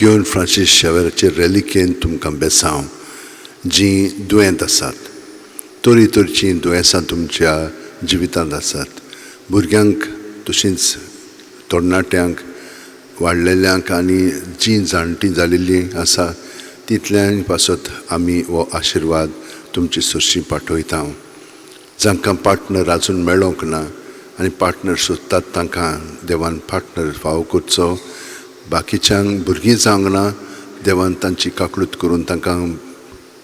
घेवन फ्रांसीस शेवेराचे रेलिकेन तुमकां बेसांव जीं दुयेंत आसात. तरेतरेचीं दुयेंसां तुमच्या जिवितांत आसात. भुरग्यांक तशींच तरणाट्यांक वाडलेल्यांक आनी जीं जाणटीं जालेलीं आसा तितल्यांक पासत आमी हो आशिर्वाद तुमची सरशी पाठयता. जांकां पार्टनर आजून मेळोंक ना आनी पार्टनर सोदतात तांकां देवान पार्टनर फावो करचो. बाकीच्यांक भुरगीं जावंक ना, देवान तांची काकळूत करून तांकां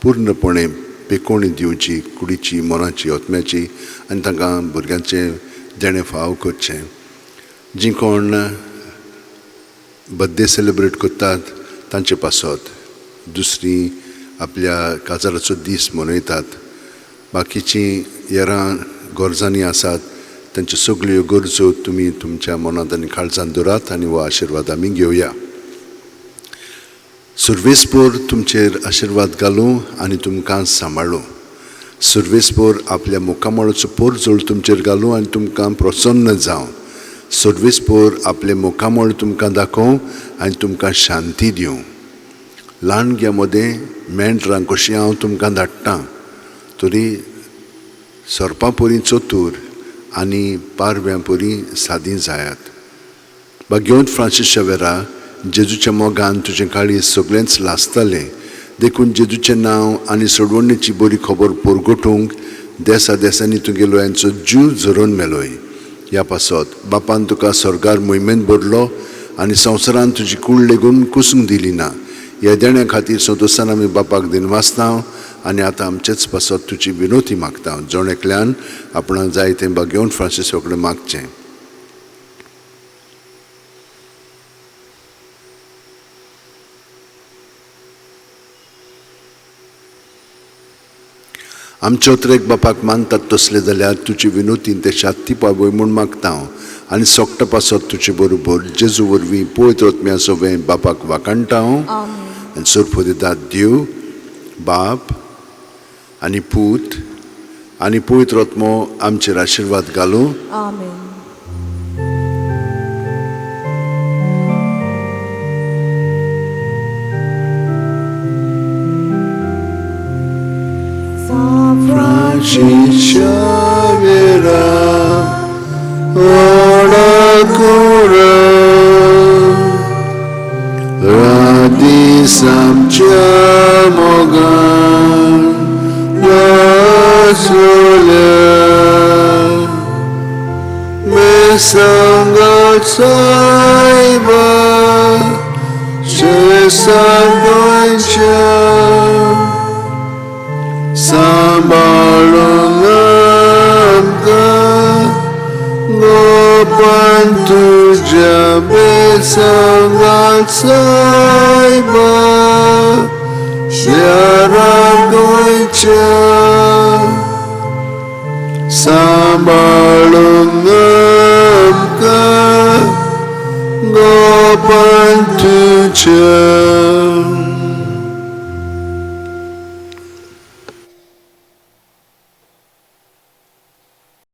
पूर्णपणे पेकोवणी दिवची, कुडीची, मोराची, ओतम्याची, आनी तांकां भुरग्यांचें देणें फावो करचें. जीं कोण बर्थडे सेलेब्रेट करतात तांचे पासत दुसरीं आपल्या काजाराचो दीस मनयतात. बाकीचीं येरां गरजांनी आसात तांच्यो सगळ्यो गरजो तुमी तुमच्या मनांत आनी काळजांत दवरात आनी हो आशिर्वाद आमी घेवया. सुर्वेस्पोर तुमचेर आशिर्वाद घालूं आनी तुमकां सांबाळूं. सुर्वेस्पोर आपल्या मुखामळाचो पोरजोळ तुमचेर घालूं आनी तुमकां प्रसन्न जावं. सुर्वेस्पोर आपले मुखामळ तुमकां दाखोवं आनी तुमकां शांती दिवं. ल्हानग्या मदें मेंढरां कशीं हांव तुमकां धाडटां, तरी सर्पां परी चतूर आनी पारव्यां परी सादी जायात. घेवन फ्रांसीस शेवेरा, जेजूच्या मोगान तुजें काळीज सगळेंच लासतालें, देखून जेजूचें नांव आनी सोडवणेची बरी खबर परगटूंक देसा देसांनी तुगेलो यांचो जीव झरोवन मेलोय. ह्या पासत बापान तुका स्वर्गार मोहिमेंत भरलो आनी संवसारान तुजी कूड लेगून कुसूंक दिली ना. ह्या देण्या खातीर संतोशान आमी बापाक दिनवासतां आनी आतां आमचेच पासत तुजी विनोती मागता. जण एकल्यान आपणाक जाय तें घेवन फ्रांसीस कडेन मागचें. आमचे उतरेक बापाक मानतात तसले जाल्यार तुजी विनोतीन ते शांती पावय म्हूण मागता आनी सोगटा पासत तुजे बरोबर जेजू वरवीं पवित्र आत्म्या सवें बापाक वाकाणटा. आनी सोरफो दितात देव बाप आनी पूत आनी पवित्र आत्मो आमचेर आशिर्वाद घालूं. Francis Xaviera, ora cura, radis amcia mogan, rasulya, mesangat saiba, sesangoicha. Sambalung amka gopan tuja besangat saiba syarang goicha. Sambalung amka gopan tuja